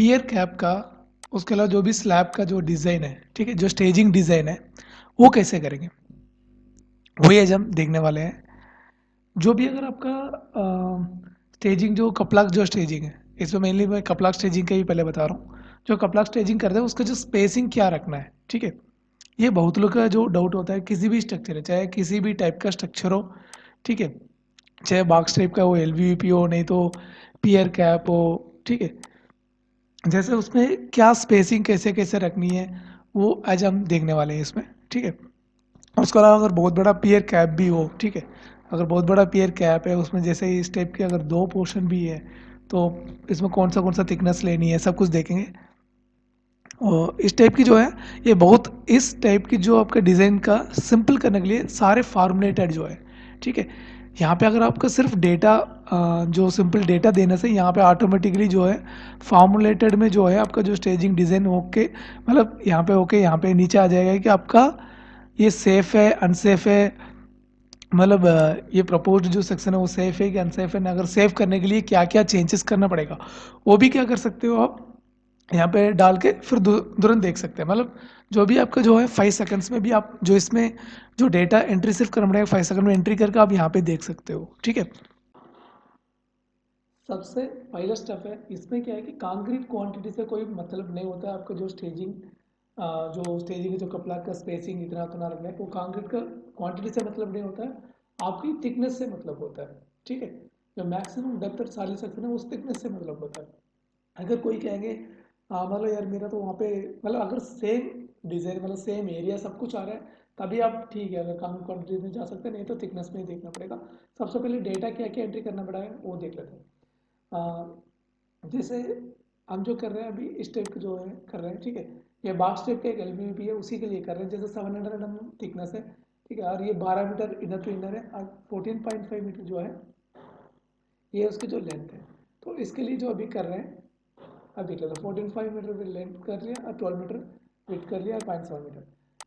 पियर cap का, उसके अलावा जो भी स्लैब का जो डिज़ाइन है, ठीक है, जो स्टेजिंग डिज़ाइन है वो कैसे करेंगे, वही आज हम देखने वाले हैं। जो भी अगर आपका स्टेजिंग, जो कपला जो स्टेजिंग है, इसमें मेनली मैं कपला स्टेजिंग का ही पहले बता रहा हूँ। जो कपला स्टेजिंग करते हैं उसका जो स्पेसिंग क्या रखना है, ठीक है, ये बहुत लोग का जो डाउट होता है। किसी भी स्ट्रक्चर है, चाहे किसी भी टाइप का स्ट्रक्चर हो, ठीक है, चाहे बॉक्स टाइप का हो, एलवीपी हो, नहीं तो पियर कैप हो, ठीक है, जैसे उसमें क्या स्पेसिंग कैसे कैसे रखनी है वो आज हम देखने वाले हैं इसमें, ठीक है। और उसके अलावा अगर बहुत बड़ा पियर कैप भी हो, ठीक है, अगर बहुत बड़ा पियर कैप है उसमें जैसे इस टाइप के अगर दो पोर्शन भी है तो इसमें कौन सा थिकनेस लेनी है, सब कुछ देखेंगे। और इस टाइप की जो है, ये बहुत इस टाइप की जो आपका डिज़ाइन का सिंपल करने के लिए सारे फार्मूलेटेड जो है, ठीक है। यहाँ पे अगर आपका सिर्फ डेटा, जो सिंपल डेटा देने से यहाँ पे ऑटोमेटिकली जो है फार्मूलेटेड में जो है आपका जो स्टेजिंग डिज़ाइन ओके, मतलब यहाँ पे ओके, यहाँ पे नीचे आ जाएगा कि आपका ये सेफ़ है अनसेफ है, मतलब ये प्रपोज्ड जो सेक्शन है वो सेफ़ है कि अनसेफ है, अगर सेव करने के लिए क्या क्या चेंजेस करना पड़ेगा वो भी क्या कर सकते हो आप यहाँ पे डाल के फिर तुरंत देख सकते हैं। मतलब जो भी आपका जो है 5 सेकंड्स में भी आप जो इसमें जो डेटा एंट्री सिर्फ करना पड़ेगा 5 सेकंड में एंट्री करके आप यहाँ पे देख सकते हो, ठीक है। सबसे पहला स्टेप है इसमें क्या है कि कंक्रीट क्वांटिटी से कोई मतलब नहीं होता है। आपका जो स्टेजिंग, जो स्टेजिंग जो कपड़ा का स्पेसिंग इतना उतना रखना है वो कंक्रीट का क्वांटिटी से मतलब नहीं होता है, आपकी थिकनेस से मतलब होता है, ठीक है। जो मैक्सिमम डेप्थ सारी सकते हैं उस थिकनेस से मतलब होता है। अगर कोई कहेंगे मतलब यार मेरा तो वहाँ पे, मतलब अगर सेम डिज़ाइन मतलब सेम एरिया सब कुछ आ रहा है तभी आप ठीक है, अगर कम क्वान्टिटी में जा सकते हैं, नहीं तो थिकनेस में ही देखना पड़ेगा। सबसे पहले डेटा क्या क्या एंट्री करना पड़ा है वो देख लेते हैं। जैसे हम जो कर रहे हैं अभी इस टाइप जो है कर रहे हैं, ठीक है, ये बॉक्स टाइप का एक एलबीपी है उसी के लिए कर रहे हैं। जैसे 700 mm थिकनेस है, ठीक है, और ये 12 मीटर इनर टू इनर है और 14.5 मीटर जो है ये उसकी जो लेंथ है। तो इसके लिए जो अभी कर रहे हैं, अब देख लेते 14.5 मीटर लेंथ कर लिया और 12 मीटर विड्थ कर लिया और 0.7 मीटर।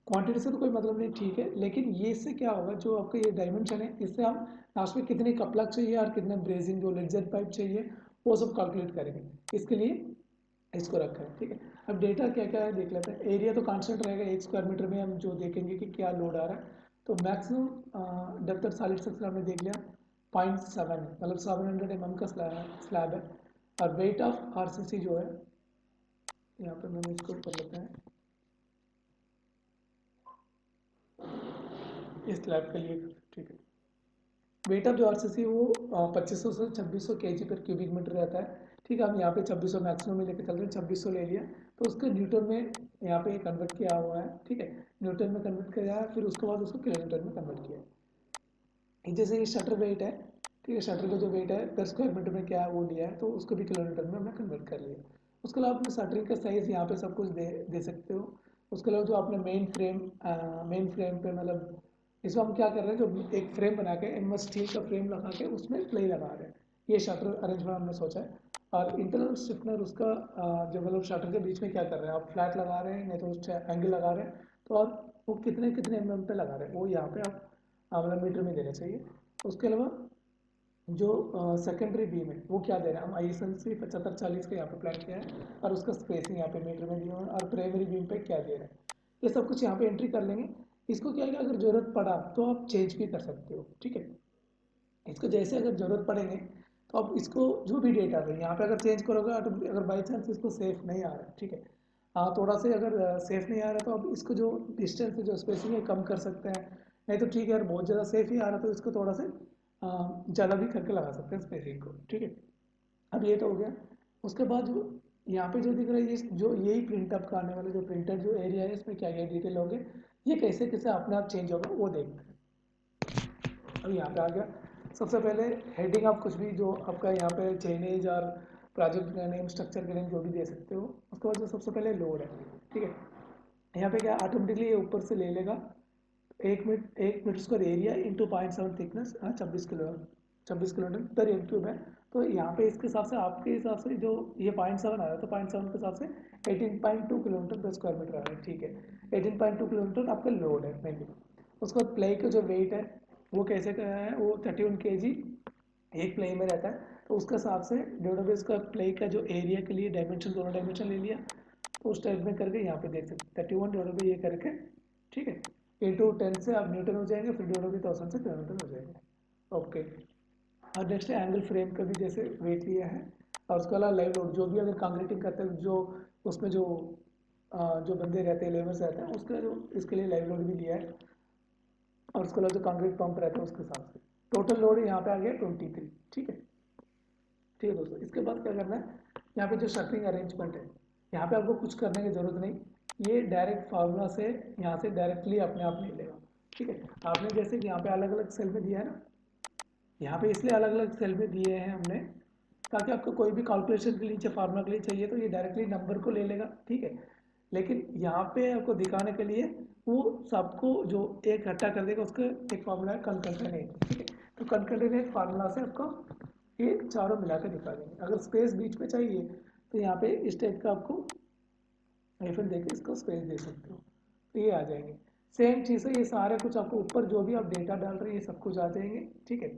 क्वांटिटी से तो कोई मतलब नहीं, ठीक है, लेकिन ये इससे क्या होगा, जो आपका ये डायमेंशन है इससे हम लास्ट में कितने कपलक चाहिए और कितने ब्रेजिंग जो लेक्चर पाइप चाहिए वो सब कैलकुलेट करेंगे, इसके लिए इसको रखा है, ठीक है। अब डेटा क्या क्या है देख लेते हैं। एरिया तो कांस्टेंट रहेगा, 1 स्क्वायर मीटर में हम जो देखेंगे कि क्या लोड आ रहा है। तो मैक्सिमम डेप्थ सॉलिड स्ट्रक्चर हमने देख लिया 0.7 मतलब 700 mm का स्लैब है। और वेट ऑफ आरसीसी जो है, यहाँ पे मैंने इसको कर लेते हैं इस स्लैब के लिए, ठीक है। वेट ऑफ जो आरसीसी वो 2500 से 2600 kg पर क्यूबिक मीटर रहता है, ठीक है। हम यहाँ पे 2600 मैक्सिमम में लेके चल रहे हैं, 2600 ले लिया तो उसको न्यूटन में यहाँ पे कन्वर्ट किया हुआ है, ठीक है। न्यूटन में कन्वर्ट किया है, फिर उसके बाद उसको किलोमीटर में कन्वर्ट किया है। जैसे ये शटर वेट है, ठीक है, शटर का जो वेट है 10 स्क्वायर मीटर में क्या है वो लिया है, तो उसको भी किलोमीटर में हमने कन्वर्ट कर लिया। उसके अलावा अपने शटरिंग का साइज़ यहाँ पे सब कुछ दे सकते हो। उसके अलावा जो आपने मेन फ्रेम पे मतलब इसमें हम क्या कर रहे हैं, जो एक फ्रेम बना के एमएस स्टील का फ्रेम लगा के उसमें प्लाई लगा रहे हैं, ये शटर अरेंजमेंट हमने सोचा है। और इंटरनल स्टिफनर उसका जो मतलब शटर के बीच में क्या कर रहे हैं, आप फ्लैट लगा रहे हैं नहीं तो उस एंगल लगा रहे हैं, तो और वो कितने कितने mm पे लगा रहे हैं वो यहाँ पे आप मतलब मीटर में देना चाहिए। उसके अलावा जो सेकेंडरी बीम है वो क्या दे रहा है, हम ISMC 7540 का यहाँ पे प्लान किया है और उसका स्पेसिंग यहाँ पे मीटर में दिया हुआ है, और प्राइमरी बीम पे क्या दे रहा है ये सब कुछ यहाँ पे एंट्री कर लेंगे। इसको क्या है, अगर जरूरत पड़ा तो आप चेंज भी कर सकते हो, ठीक है। इसको जैसे अगर ज़रूरत पड़ेंगे तो आप इसको जो भी डेटा है यहाँ पे अगर चेंज करोगे तो अगर बाई चांस इसको सेफ नहीं आ रहा है, ठीक है, हाँ थोड़ा से अगर सेफ नहीं आ रहा तो आप इसको जो डिस्टेंस जो स्पेसिंग है कम कर सकते हैं, नहीं तो ठीक है यार बहुत ज़्यादा सेफ ही आ रहा तो इसको थोड़ा से ज़्यादा भी करके लगा सकते हैं स्पेसिंग को, ठीक है। अब ये तो हो गया। उसके बाद जो यहाँ पे जो दिख रहा है ये जो यही प्रिंटअप का आने वाला जो प्रिंटर जो एरिया है इसमें क्या क्या डिटेल होंगे, ये कैसे कैसे अपने आप चेंज होगा वो देखते हैं। अब यहाँ पे आ गया, सबसे पहले हेडिंग आप कुछ भी जो आपका यहाँ पे चेनेज और प्रोजेक्ट का नेम स्ट्रक्चर का नेम जो भी दे सकते हो। उसके बाद जो सबसे पहले लोड है, ठीक है, यहाँ पे क्या ऑटोमेटिकली ये ऊपर से ले लेगा 1 metre square area into 0.7 thickness 26 kilometre पर एम क्यूब है। तो यहाँ पे इसके हिसाब से आपके हिसाब से जो ये 0.7 आ रहा है तो 0.7 के हिसाब से 18.2 किलोमीटर पर स्क्वायर मीटर आ रहा है, ठीक है। 18.2 किलोमीटर आपका लोड है मेनली। उसके बाद प्लाई का जो वेट है वो कैसे का है, वो 31 kg एक प्लाई में रहता है। तो उसके हिसाब से डिवाइड बाई इसका प्ले का जो एरिया के लिए डायमेंशन, दोनों डायमेंशन ले लिया, तो उस टाइप में करके यहाँ पे देख सकते 31 डिवाइड बाई ये करके, ठीक है, इंटू 10 से आप न्यूटन हो जाएंगे, फिर डिवाइड बाई 1000 से किलोमीटर हो जाएंगे। ओके, और नेक्स्ट एंगल फ्रेम का भी जैसे वेट लिया है, और उसके अलावा लाइव लोड जो भी अगर कंक्रीटिंग करते हैं, जो उसमें जो बंदे रहते हैं, लेबर्स रहते हैं, उसका जो इसके लिए लाइव लोड भी लिया है, और उसके अलावा जो कंक्रीट पंप रहता है उसके हिसाब से टोटल लोड यहाँ पे आ गया 23। ठीक है, ठीक है दोस्तों, इसके बाद क्या करना है, यहाँ पे जो शटरिंग अरेंजमेंट है, यहाँ पे आपको कुछ करने की जरूरत नहीं, ये डायरेक्ट फार्मूला से यहाँ से डायरेक्टली अपने आप ले लेगा। ठीक है, आपने जैसे कि यहाँ पे अलग अलग सेल में दिया है ना, यहाँ पे इसलिए अलग अलग सेल में दिए हैं हमने, ताकि आपको कोई भी कैलकुलेशन के लिए फार्मूला के लिए चाहिए तो ये डायरेक्टली नंबर को ले लेगा। ठीक है, लेकिन यहाँ पे आपको दिखाने के लिए वो सबको जो एक इकट्ठा कर देगा, उसका एक फार्मूला है कंकटेनेट। ठीक है, तो कंकटेनेट फार्मूला से आपको ये चारों मिलाकर दिखा देंगे। अगर स्पेस बीच में चाहिए तो यहाँ पे इस टाइप का आपको फिर देखिए इसको स्पेस दे सकते हो, तो ये आ जाएंगे। सेम चीज़ है, ये सारे कुछ आपको ऊपर जो भी आप डेटा डाल रहे हैं ये सब कुछ आ जाएंगे। ठीक है,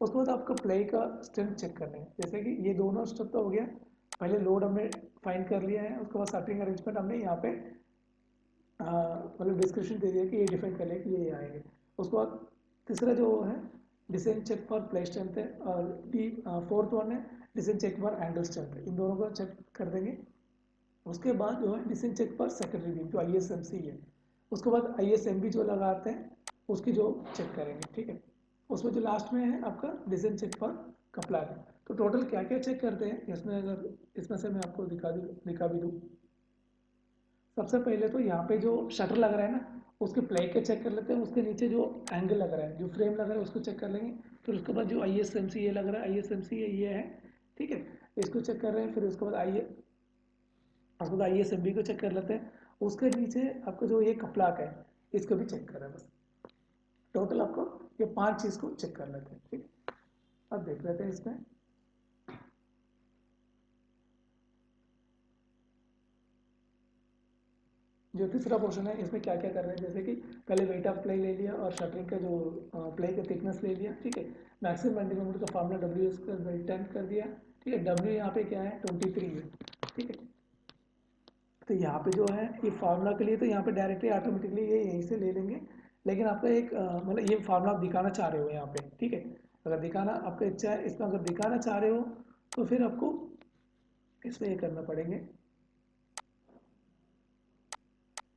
उसके बाद आपको प्ले का स्ट्रेंथ चेक करना है, जैसे कि ये दोनों स्टेप तो हो गया, पहले लोड हमने फाइंड कर लिया है, उसके बाद शटरिंग अरेंजमेंट हमने यहाँ पे मतलब डिस्क्रिप्शन दे दिया कि ये डिफाइन कर लिया कि ये आएंगे। उसके बाद तीसरा जो है design check for plate strength है, और डी फोर्थ वन है design check for angle strength है, इन दोनों को चेक कर देंगे। उसके बाद जो है डिसेंट चेक पर सेकेंडरी बीम जो ISMC है, उसके बाद ISMB जो लगाते हैं उसकी जो चेक करेंगे। ठीक है, उसमें जो लास्ट में है आपका डिसेंट चेक पर कपलर। तो टोटल क्या क्या चेक करते हैं इसमें, अगर इसमें से मैं आपको दिखा भी दूँ, सबसे पहले तो यहाँ पे जो शटर लग रहा है ना, उसके प्लाई के चेक कर लेते हैं, उसके नीचे जो एंगल लग रहा है, जो फ्रेम लग रहा है उसको चेक कर लेंगे। फिर उसके बाद जो ISMC ये लग रहा है, ISMC ये है, ठीक है, इसको चेक कर रहे हैं। फिर उसके बाद उसके बाद ISMB को चेक कर लेते हैं, उसके नीचे आपको जो ये कपलाक है इसको भी चेक कर रहे हैं। बस टोटल आपको ये 5 चीज़ को चेक कर लेते हैं। ठीक, अब देख लेते हैं इसमें। जो तीसरा पोर्शन है इसमें क्या क्या कर रहे हैं, जैसे कि पहले वेट ऑफ प्ले ले लिया और शटरिंग का जो प्ले का थिकनेस ले लिया। ठीक है, मैक्सिमम बेंडिंग मोमेंट का फार्मूला W इसका 10 कर दिया। ठीक है, W यहाँ पे क्या है 23 है। ठीक है, तो यहाँ पे जो है ये फार्मूला के लिए तो यहाँ पे डायरेक्टली ऑटोमेटिकली ये यहीं से ले लेंगे, लेकिन आपका एक मतलब ये फार्मूला आप दिखाना चाह रहे हो यहाँ पे। ठीक है, अगर दिखाना आपका इच्छा है, इसमें अगर दिखाना चाह रहे हो तो फिर आपको इसमें ये करना पड़ेंगे,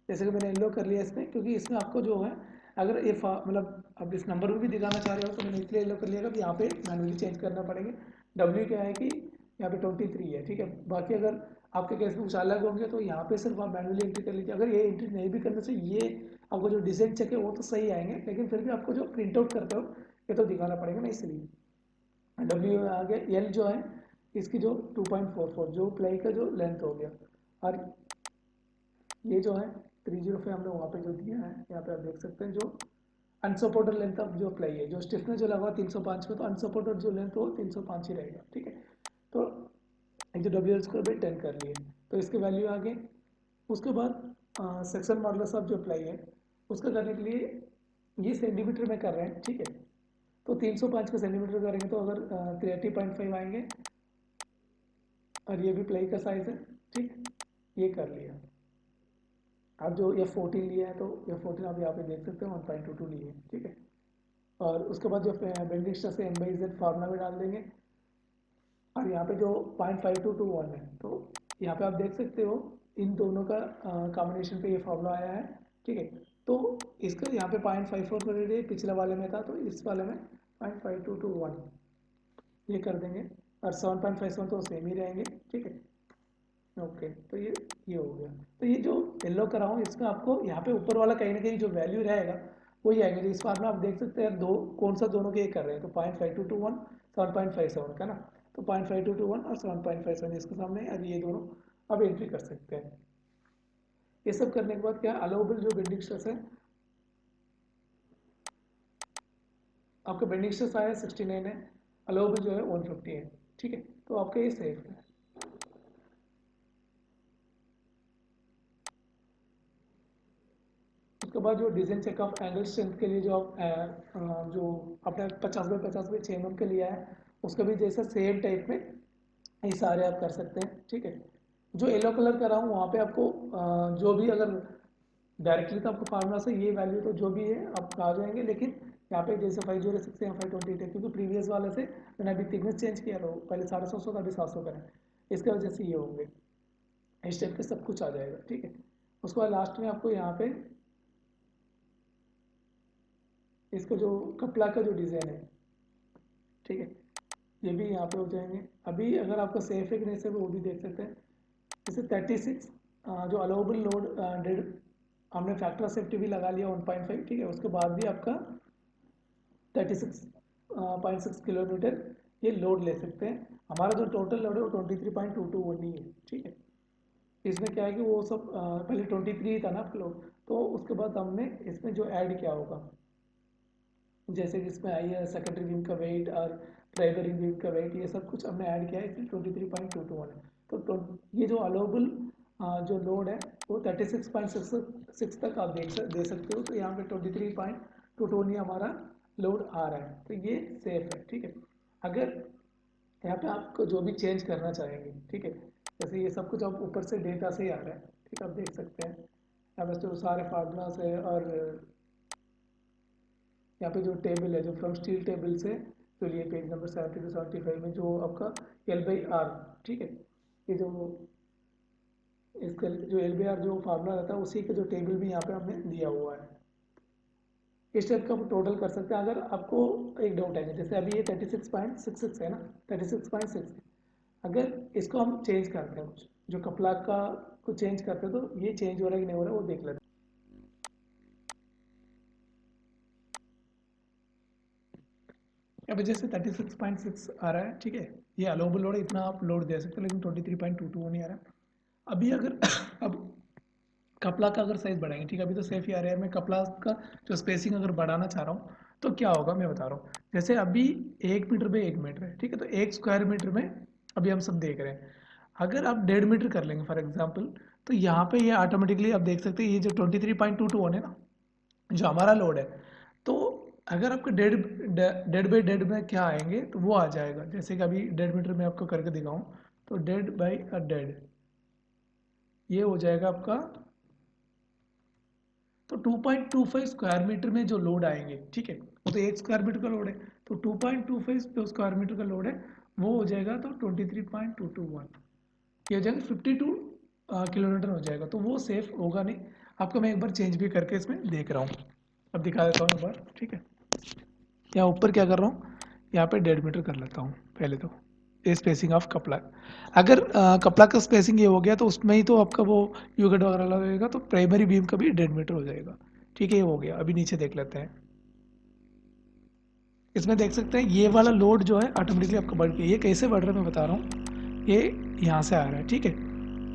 जैसे कि मैंने येलो कर लिया इसमें, क्योंकि इसमें आपको जो है अगर ये मतलब अब इस नंबर में भी दिखाना चाह रहे हो तो मैंने इसलिए येलो कर लिया कि यहाँ पे मैनुअली चेंज करना पड़ेंगे। W क्या है कि यहाँ पे 23 है। ठीक है, बाकी अगर आपके केस में कुछ अलग होंगे तो यहाँ पे सिर्फ आप मैनुअली एंट्री कर लीजिए। अगर ये एंट्री नहीं भी करने से ये आपको जो डिजाइन चेक है वो तो सही आएंगे, लेकिन फिर भी आपको जो प्रिंट आउट करते हो ये तो दिखाना पड़ेगा ना, इसलिए W में आ गया। L जो है इसकी जो 2.44 जो प्लाई का जो लेंथ हो गया, और ये जो है 305 हमने वहाँ पे जो दिया है, यहाँ पे आप देख सकते हैं जो अनसपोर्टेड लेंथ ऑफ जो प्लाई है, जो स्टिफनेस जो लगा 305 में, तो अनसपोर्टेड जो लेंथ हो 305 ही रहेगा। ठीक है, तो एक जो डब्ल्यू स्क्वायर बाई 10 कर लिए, तो इसके वैल्यू आ गए। उसके बाद सेक्शन मॉडुलस ऑफ जो प्लाई है उसका करने के लिए ये सेंटीमीटर में कर रहे हैं। ठीक है, तो 305 का सेंटीमीटर करेंगे तो अगर 83.5 आएंगे, और ये भी प्लाई का साइज है। ठीक, ये कर लिया। अब जो F14 लिया है तो F14 आप यहाँ पे देख सकते हो 1.22 लिए है। ठीक है, और उसके बाद जो बेंडिंग स्ट्रेस है M/Z फार्मूला में डाल देंगे, और यहाँ पे जो 0.52 to 1 है, तो यहाँ पे आप देख सकते हो इन दोनों का कॉम्बिनेशन पे ये फार्मूला आया है। ठीक है, तो इसका यहाँ पे 0.54 कर दीजिए, पिछले वाले में था तो इस वाले में 0.52 to 1 ये कर देंगे, और 7.57 तो सेम ही रहेंगे। ठीक है, ओके, तो ये हो गया। तो ये जो येलो कराऊँ इसमें आपको यहाँ पे ऊपर वाला कहीं ना कहीं जो वैल्यू रहेगा वही आएगा। तो इस बार में आप देख सकते हैं दो कौन सा दोनों के ये कर रहे हैं, तो 0.52 to 1 7.57 का ना, तो 0.52 to 1 और 7.57 इसके सामने, अब ये दोनों अब एंट्री कर सकते हैं। ये सब करने के बाद क्या अलाउबल जो बेंडिंग स्ट्रेस है, आपका बेंडिंग स्ट्रेस आया 69 है, अलाउबल जो है 150 है। ठीक है, तो आपका ये सेफ है। उसके बाद जो design check of angle strength के लिए जो आप जो आपने 50 बाई 50 बाई 6 mm के लिया है उसका भी जैसा सेम टाइप में ये सारे आप कर सकते हैं, ठीक है। जो येलो कलर कर रहा हूँ वहाँ पे आपको जो भी अगर डायरेक्टली तो आपको फार्मूला से ये वैल्यू तो जो भी है आप आ जाएंगे, लेकिन यहाँ पे जैसे 506 या 528 है, क्योंकि प्रीवियस वाले से मैंने अभी थिकनेस चेंज किया था, पहले 750 था, अभी 700 करें, इसके वजह से ये होंगे। इस टाइप के सब कुछ आ जाएगा, ठीक है। उसके बाद लास्ट में आपको यहाँ पे इसका जो कपड़ा का जो डिज़ाइन है, ठीक है, ये भी यहाँ पे हो जाएंगे। अभी अगर आपका सेफ है कि नहीं सेफ है वो भी देख सकते हैं। जैसे 36 जो अलाउबल लोड डेढ़, हमने फैक्टर सेफ्टी भी लगा लिया 1.5, ठीक है। उसके बाद भी आपका 36.6 किलोमीटर ये लोड ले सकते हैं। हमारा जो टोटल लोड है वो 23.22 ही है, ठीक है। इसमें क्या है कि वो सब पहले 23 था ना आपका लोड, तो उसके बाद हमने इसमें जो ऐड किया होगा, जैसे कि इसमें आई है सेकेंडरी बीम का वेट और प्राइमरी बीम का वेट, ये सब कुछ हमने ऐड किया है, इसलिए 23.221 है। तो ये जो अलाउबल जो लोड है वो 36.66 तक आप दे सकते हो। तो यहाँ पे 23.22 ही हमारा लोड आ रहा है, तो ये सेफ है, ठीक है। अगर यहाँ पे आपको जो भी चेंज करना चाहेंगे, ठीक है, जैसे ये सब कुछ अब ऊपर से डेटा से ही आ रहा है, ठीक है, आप देख सकते हैं यहाँ पे तो सारे फार्मूलास है। और यहाँ पे जो टेबल है, जो फ्रॉम स्टील टेबल से, तो ये पेज नंबर 70 to 75 में जो आपका L/R, ठीक है, ये जो इसका जो L/R जो फार्मूला रहता है उसी का जो टेबल भी यहाँ पे हमने दिया हुआ है। इस टाइप का आप टोटल कर सकते हैं। अगर आपको एक डाउट है, जैसे अभी ये 36.66 है ना, 36.6, अगर इसको हम चेंज करते हैं, कुछ जो कपला का कुछ चेंज करते हैं, तो ये चेंज हो रहा है कि नहीं हो रहा है वो देख लेते हैं। अब जैसे 36.6 आ रहा है, ठीक है, ये अलाउबल लोड है, इतना आप लोड दे सकते हो, लेकिन 23.22 नहीं आ रहा। अभी अगर अब कपड़ा का अगर साइज बढ़ाएंगे, ठीक है, अभी तो सेफ ही आ रहा है, मैं कपड़ा का जो स्पेसिंग अगर बढ़ाना चाह रहा हूँ तो क्या होगा मैं बता रहा हूँ। जैसे अभी 1 मीटर पे 1 मीटर है, ठीक है, तो 1 स्क्वायर मीटर में अभी हम सब देख रहे हैं। अगर आप 1.5 मीटर कर लेंगे फॉर एग्जाम्पल, तो यहाँ पे ये ऑटोमेटिकली आप देख सकते हैं, ये जो 23.22 है ना जो हमारा लोड है, तो अगर आपके डेड बाई डेड में क्या आएंगे तो वो आ जाएगा। जैसे कि अभी 1.5 मीटर में आपको करके दिखाऊं, तो डेड बाई अ डेड ये हो जाएगा आपका, तो 2.25 स्क्वायर मीटर में जो लोड आएंगे, ठीक है, वो तो 1 स्क्वायर मीटर का लोड है, तो 2.25 जो स्क्वायर मीटर का लोड है वो हो जाएगा तो 23.221, ये हो जाएगा 52 किलोमीटर हो जाएगा। तो वो सेफ होगा नहीं। आपको मैं एक बार चेंज भी करके इसमें देख रहा हूँ, अब दिखा देता हूँ एक बार, ठीक है। यहाँ ऊपर क्या कर रहा हूँ, यहाँ पे 1.5 मीटर कर लेता हूँ पहले तो, ये स्पेसिंग ऑफ कपड़ा। अगर कपड़ा का स्पेसिंग ये हो गया तो उसमें ही तो आपका वो यूगट वगैरह लगेगा, तो प्राइमरी बीम का भी 1.5 मीटर हो जाएगा, ठीक है, ये हो गया। अभी नीचे देख लेते हैं, इसमें देख सकते हैं ये वाला लोड जो है ऑटोमेटिकली आपका बढ़ गया। ये कैसे बढ़ रहा है मैं बता रहा हूँ, ये यहाँ से आ रहा है, ठीक है,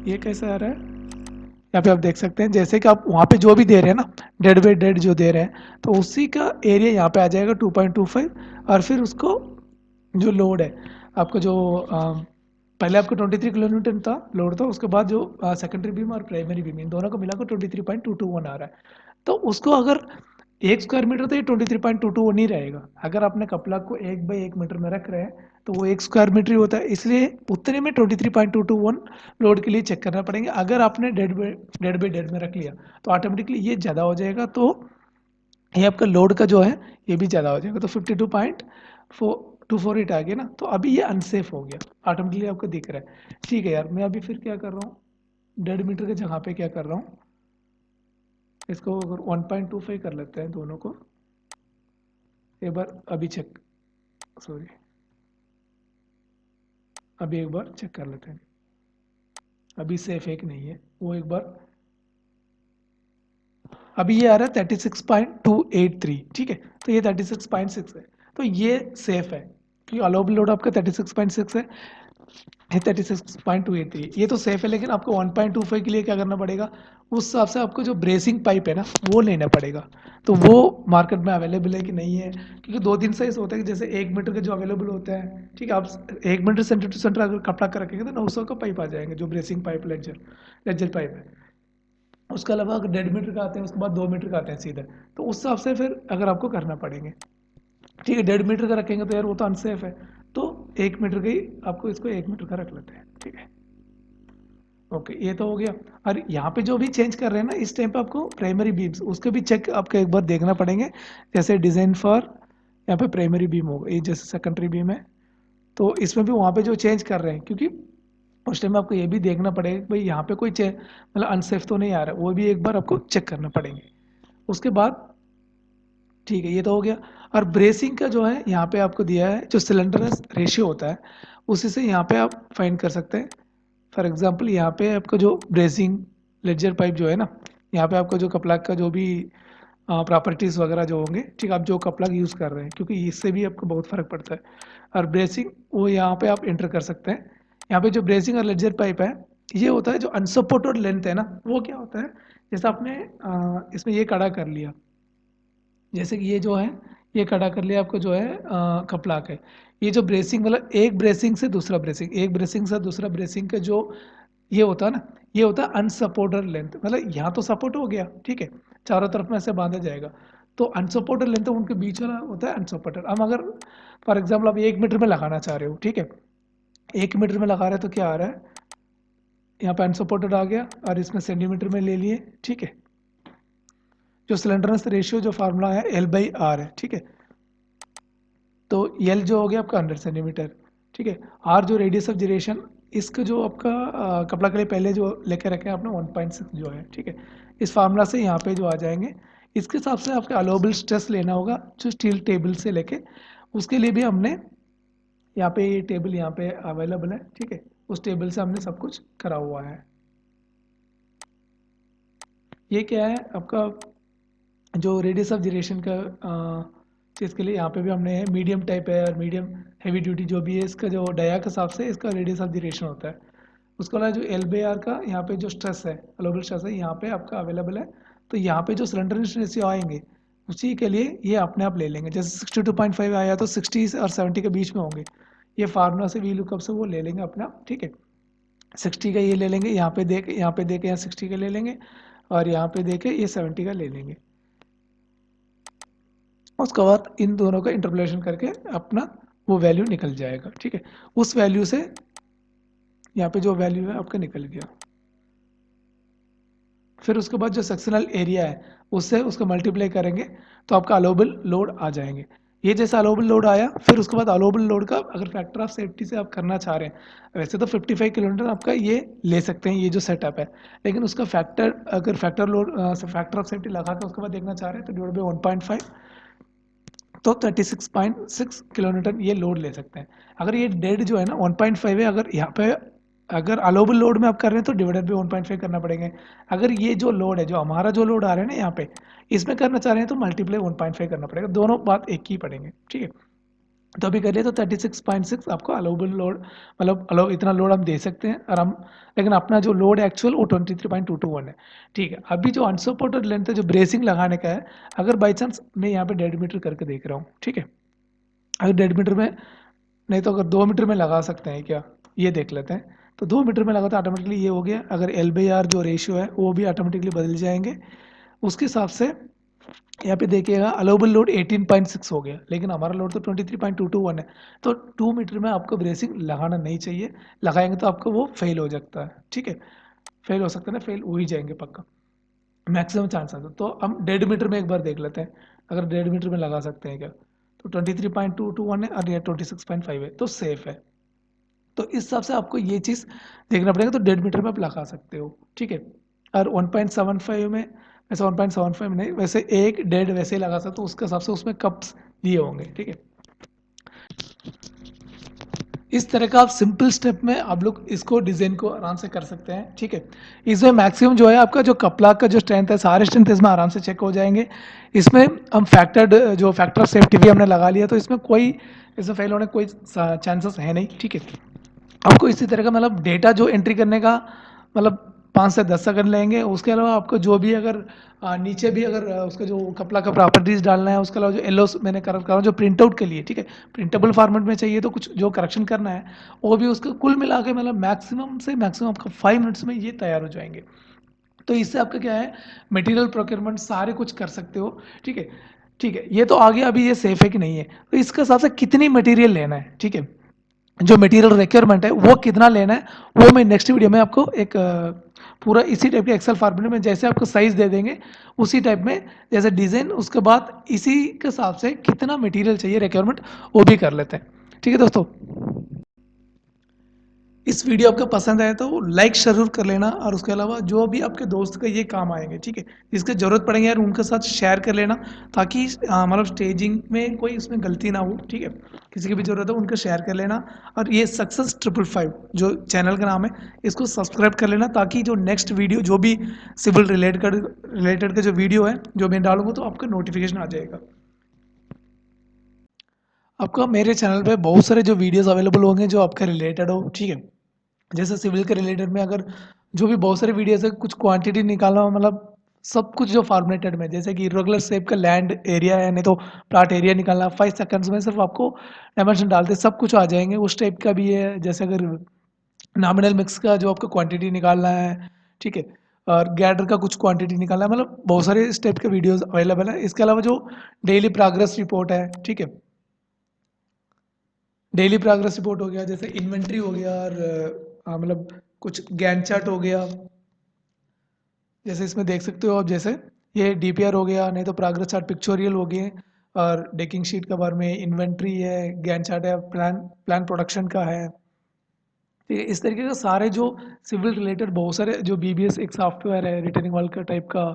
ये कैसे आ रहा है, यहाँ पे आप देख सकते हैं, जैसे कि आप वहाँ पे जो भी दे रहे हैं ना, डेड बाई डेड जो दे रहे हैं, तो उसी का एरिया यहाँ पे आ जाएगा 2.25, और फिर उसको जो लोड है आपका जो पहले आपको 23 किलोमीटर था लोड था, उसके बाद जो सेकेंडरी बीम और प्राइमरी बीम इन दोनों को मिलाकर 23.221 आ रहा है। तो उसको अगर 1 स्क्वायर मीटर, तो ये 23.221 नहीं रहेगा। अगर आपने कपड़ा को 1/1 मीटर में रख रहे हैं तो वो 1 स्क्वायर मीटर ही होता है, इसलिए उतने में 23.221 लोड के लिए चेक करना पड़ेंगे। अगर आपने डेड में रख लिया तो ऑटोमेटिकली ये ज़्यादा हो जाएगा, तो ये आपका लोड का जो है ये भी ज़्यादा हो जाएगा, तो 52.424 आ गया ना, तो अभी ये अनसेफ हो गया, ऑटोमेटिकली आपको दिख रहा है। ठीक है यार, मैं अभी फिर क्या कर रहा हूँ, 1.5 मीटर के जगह पे क्या कर रहा हूँ, इसको अगर 1.25 कर लेते हैं दोनों को एक बार, अभी चेक, सॉरी, अभी एक बार चेक कर लेते हैं, अभी सेफ है कि नहीं है वो एक बार। अभी ये आ रहा है 36.283, ठीक है, तो ये 36.6 है, तो ये सेफ है, क्योंकि अलाउबल लोड आपका 36.6 है, ये 36.283, ये तो सेफ है। लेकिन आपको 1.25 के लिए क्या करना पड़ेगा, उस हिसाब से आपको जो ब्रेसिंग पाइप है ना वो लेना पड़ेगा, तो वो मार्केट में अवेलेबल है कि नहीं है, क्योंकि दो तीन साइज होता है कि जैसे 1 मीटर के जो अवेलेबल होते हैं, ठीक है, आप 1 मीटर सेंटर टू सेंटर अगर कपड़ा कर रखेंगे तो 900 का पाइप आ जाएंगे, जो bracing pipe ledger ledger pipe है। उसके अलावा अगर 1.5 मीटर का आते हैं, उसके बाद 2 मीटर का आते हैं सीधे, तो उस हिसाब से फिर अगर आपको करना पड़ेंगे, ठीक है, 1.5 मीटर का रखेंगे तो यार वो तो अनसेफ है, तो 1 मीटर की आपको इसको 1 मीटर का रख लेते हैं, ठीक है। ओके, ये तो हो गया। और यहाँ पे जो भी चेंज कर रहे हैं ना, इस टाइम पे आपको प्राइमरी बीम्स उसके भी चेक आपको एक बार देखना पड़ेंगे। जैसे डिज़ाइन फॉर यहाँ पे प्राइमरी बीम होगा, ये जैसे सेकेंडरी बीम है, तो इसमें भी वहाँ पे जो चेंज कर रहे हैं, क्योंकि उस टाइम आपको ये भी देखना पड़ेगा कि भाई यहाँ पे कोई मतलब अनसेफ तो नहीं आ रहा है, वो भी एक बार आपको चेक करना पड़ेंगे। उसके बाद ठीक है, ये तो हो गया। और ब्रेसिंग का जो है यहाँ पे आपको दिया है, जो सिलेंडरनेस रेशियो होता है उसी से यहाँ पे आप फाइंड कर सकते हैं। फॉर एग्जांपल यहाँ पे आपको जो ब्रेसिंग लेडजर पाइप जो है ना, यहाँ पे आपको जो कपलाक का जो भी प्रॉपर्टीज़ वगैरह जो होंगे, ठीक है, आप जो कपलाक यूज़ कर रहे हैं, क्योंकि इससे भी आपको बहुत फ़र्क पड़ता है। और ब्रेसिंग वो यहाँ पे आप एंटर कर सकते हैं। यहाँ पे जो ब्रेसिंग और लेडजर पाइप है, ये होता है जो अनसपोर्टेड लेंथ है ना, वो क्या होता है, जैसे आपने इसमें ये कड़ा कर लिया, जैसे कि ये जो है, ये खड़ा कर लिया आपको जो है कपलाक है। ये जो ब्रेसिंग मतलब एक ब्रेसिंग से दूसरा ब्रेसिंग, एक ब्रेसिंग से दूसरा ब्रेसिंग का जो ये होता है ना, ये होता है अनसपोर्टेड लेंथ। मतलब यहाँ तो सपोर्ट हो गया, ठीक है, चारों तरफ में ऐसे बांधा जाएगा, तो अनसपोर्टेड लेंथ उनके बीच वाला होता है अनसपोर्टेड। हम अगर फॉर एग्जाम्पल आप 1 मीटर में लगाना चाह रहे हो, ठीक है, 1 मीटर में लगा रहे हैं तो क्या आ रहा है, यहाँ पे अनसपोर्टेड आ गया और इसमें सेंटीमीटर में ले लिए, ठीक है। जो सिलेंडरनेस रेशियो जो फार्मूला है L/R है, ठीक है। तो L जो हो गया आपका 100 सेंटीमीटर, ठीक है। R जो रेडियस ऑफ जिरेशन, इसका जो आपका कपड़ा के लिए पहले जो लेके रखे हैं आपने 1.6 जो है, ठीक है। इस फार्मूला से यहाँ पे जो आ जाएंगे, इसके हिसाब से आपका अलोबल स्ट्रेस लेना होगा जो स्टील टेबल से लेके, उसके लिए भी हमने यहाँ पे ये टेबल यहाँ पे अवेलेबल है, ठीक है। उस टेबल से हमने सब कुछ करा हुआ है। ये क्या है आपका जो रेडियस ऑफ जिरेशन का चीज़ के लिए, यहाँ पे भी हमने मीडियम टाइप है और मीडियम हैवी ड्यूटी जो भी है, इसका जो डाया के हिसाब से इसका रेडियस ऑफ जिरेशन होता है। उसके अलावा जो L/R का यहाँ पे जो स्ट्रेस है, ग्लोबल स्ट्रेस है, यहाँ पे आपका अवेलेबल है। तो यहाँ पे जो सिलेंडरनेस रेशियो आएंगे उसी के लिए ये अपने आप ले लेंगे। जैसे 62.5 आया तो 60 और 70 के बीच में होंगे, ये फार्मूला से वी लुकअप से वो ले लेंगे अपना, ठीक है। 60 का ये ले लेंगे, यहाँ पे दे के यहाँ 60 का ले लेंगे, और यहाँ पे दे के ये 70 का ले लेंगे। उसके बाद इन दोनों का इंटरपोलेशन करके अपना वो वैल्यू निकल जाएगा, ठीक है। उस वैल्यू से यहाँ पे जो वैल्यू है आपका निकल गया। फिर उसके बाद जो सेक्शनल एरिया है उससे उसको मल्टीप्लाई करेंगे तो आपका अलोबल लोड आ जाएंगे। ये जैसा अलोबल लोड आया, फिर उसके बाद अलोबल लोड का अगर फैक्टर ऑफ सेफ्टी से आप करना चाह रहे हैं, वैसे तो 55 किलोमीटर आपका ये ले सकते हैं, ये जो सेटअप है, लेकिन उसका फैक्टर अगर फैक्टर ऑफ सेफ्टी लगा के उसके बाद देखना चाह रहे हैं तो डिवाइड बाई 1.5, तो 36.6 किलोमीटर ये लोड ले सकते हैं। अगर ये डेड जो है ना 1.5 है, अगर यहाँ पे अगर अलोबल लोड में आप कर रहे हैं तो डिवाइडेड बाई 1.5 करना पड़ेगा। अगर ये जो लोड है, जो हमारा जो लोड आ रहा है ना यहाँ पे, इसमें करना चाह रहे हैं तो मल्टीप्लाई 1.5 करना पड़ेगा, दोनों बात एक ही पड़ेंगे, ठीक है। तो अभी करिए तो 36.6 आपको अलाउबल लोड, मतलब अलाउ इतना लोड हम दे सकते हैं, और हम लेकिन अपना जो लोड एक्चुअल वो 23.221 है, ठीक है। अभी जो अनसपोर्टेड लेंथ है जो ब्रेसिंग लगाने का है, अगर बाई चांस मैं यहाँ पे 1.5 मीटर करके देख रहा हूँ, ठीक है, अगर 1.5 मीटर में नहीं तो अगर 2 मीटर में लगा सकते हैं क्या, ये देख लेते हैं। तो 2 मीटर में लगा तो ऑटोमेटिकली ये हो गया, अगर L/R जो रेशियो है वो भी ऑटोमेटिकली बदल जाएंगे उसके हिसाब से। यहाँ पे देखिएगा अलाउबल लोड 18.6 हो गया, लेकिन हमारा लोड तो 23.221 है, तो 2 मीटर में आपको ब्रेसिंग लगाना नहीं चाहिए। लगाएंगे तो आपको वो फेल हो सकता है, ठीक है, फेल हो सकता है ना, फेल हो ही जाएंगे पक्का, मैक्सिमम चांसेस है। तो हम 1.5 मीटर में एक बार देख लेते हैं, अगर 1.5 मीटर में लगा सकते हैं क्या, तो 23.221 है और ये 26.5 है, तो सेफ है। तो इस हिसाब से आपको ये चीज़ देखना पड़ेगा, तो 1.5 मीटर में आप लगा सकते हो, ठीक है। और 1.75 में, वैसे 1.75 में नहीं, वैसे एक डेढ़ वैसे ही लगा सकते, तो उसके हिसाब से उसमें कप्स दिए होंगे, ठीक है। इस तरह का आप सिंपल स्टेप में आप लोग इसको डिज़ाइन को आराम से कर सकते हैं, ठीक है। इसमें मैक्सिमम जो है आपका जो कपला का जो स्ट्रेंथ है, सारे स्ट्रेंथ इसमें आराम से चेक हो जाएंगे। इसमें हम फैक्टर ऑफ सेफ्टी भी हमने लगा लिया, तो इसमें कोई इसमें फेल होने कोई चांसेस है नहीं, ठीक है। आपको इसी तरह का मतलब डेटा जो एंट्री करने का मतलब 5 से 10 सेकंड लेंगे। उसके अलावा आपको जो भी अगर नीचे भी अगर उसका जो कपड़ा का प्रॉपर्टीज़ डालना है, उसके अलावा जो एलोस मैंने करा जो प्रिंट आउट के लिए, ठीक है, प्रिंटेबल फॉर्मेट में चाहिए तो कुछ जो करेक्शन करना है वो भी उसको कुल मिला के मतलब मैक्सिमम से मैक्सिमम आपका 5 मिनट्स में ये तैयार हो जाएंगे। तो इससे आपका क्या है, मटेरियल प्रोक्योरमेंट सारे कुछ कर सकते हो, ठीक है। ये तो आगे अभी ये सेफ है कि नहीं है, तो इसके हिसाब से कितनी मटेरियल लेना है, ठीक है। जो मटेरियल रिक्वायरमेंट है वो कितना लेना है, वो मैं नेक्स्ट वीडियो में आपको एक पूरा इसी टाइप के एक्सेल फॉर्मेट में जैसे आपको साइज़ दे देंगे उसी टाइप में जैसे डिज़ाइन, उसके बाद इसी के हिसाब से कितना मटेरियल चाहिए रिक्वायरमेंट वो भी कर लेते हैं। ठीक है दोस्तों, इस वीडियो आपको पसंद आया तो लाइक ज़रूर कर लेना, और उसके अलावा जो भी आपके दोस्त का ये काम आएंगे, ठीक है, जिसके ज़रूरत पड़ेंगे यार उनके साथ शेयर कर लेना, ताकि मतलब स्टेजिंग में कोई उसमें गलती ना हो। ठीक है, किसी की भी ज़रूरत हो उनका शेयर कर लेना, और ये सक्सेस 555 जो चैनल का नाम है इसको सब्सक्राइब कर लेना, ताकि जो नेक्स्ट वीडियो जो भी सिविल रिलेटेड का जो वीडियो है जो मैं डालूंगा तो आपका नोटिफिकेशन आ जाएगा। आपको मेरे चैनल पे बहुत सारे जो वीडियोस अवेलेबल होंगे जो आपके रिलेटेड हो। ठीक है, जैसे सिविल के रिलेटेड में अगर जो भी बहुत सारे वीडियोस है, कुछ क्वांटिटी निकालना हो, मतलब सब कुछ जो फॉर्मेटेड में, जैसे कि इरेगुलर शेप का लैंड एरिया है, नहीं तो प्लाट एरिया निकालना 5 सेकंड्स में सिर्फ आपको डायमेंशन डालते सब कुछ आ जाएंगे, उस टाइप का भी है। जैसे अगर नॉमिनल मिक्स का जो आपको क्वांटिटी निकालना है, ठीक है, और गैडर का कुछ क्वांटिटी निकालना है, मतलब बहुत सारे इस टाइप के वीडियोस अवेलेबल है। इसके अलावा जो डेली प्रोग्रेस रिपोर्ट है, ठीक है, डेली प्रोग्रेस रिपोर्ट हो गया, जैसे इन्वेंट्री हो गया, और मतलब कुछ गैंट चार्ट हो गया, जैसे इसमें देख सकते हो आप, जैसे ये डीपीआर हो गया, नहीं तो प्रोग्रेस चार्ट पिक्चोरियल हो गए, और डेकिंग शीट के बारे में इन्वेंट्री है, गैंट चार्ट है, प्लान प्लान प्रोडक्शन का है। ठीक है, इस तरीके का सारे जो सिविल रिलेटेड बहुत सारे जो बीबीएस एक सॉफ्टवेयर है रिटर्निंग वाल का टाइप का,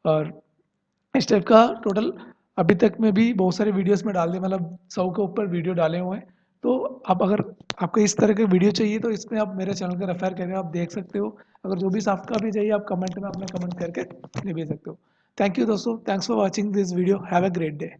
और इस टाइप का टोटल अभी तक में भी बहुत सारे वीडियोस में डाल दिए, मतलब 100 के ऊपर वीडियो डाले हुए हैं। तो आप अगर आपको इस तरह के वीडियो चाहिए तो इसमें आप मेरे चैनल का रेफर करके आप देख सकते हो। अगर जो भी सॉफ्ट कॉपी चाहिए आप कमेंट में अपना कमेंट करके ले भेज सकते हो। थैंक यू दोस्तों, thanks for watching this video, have a great day.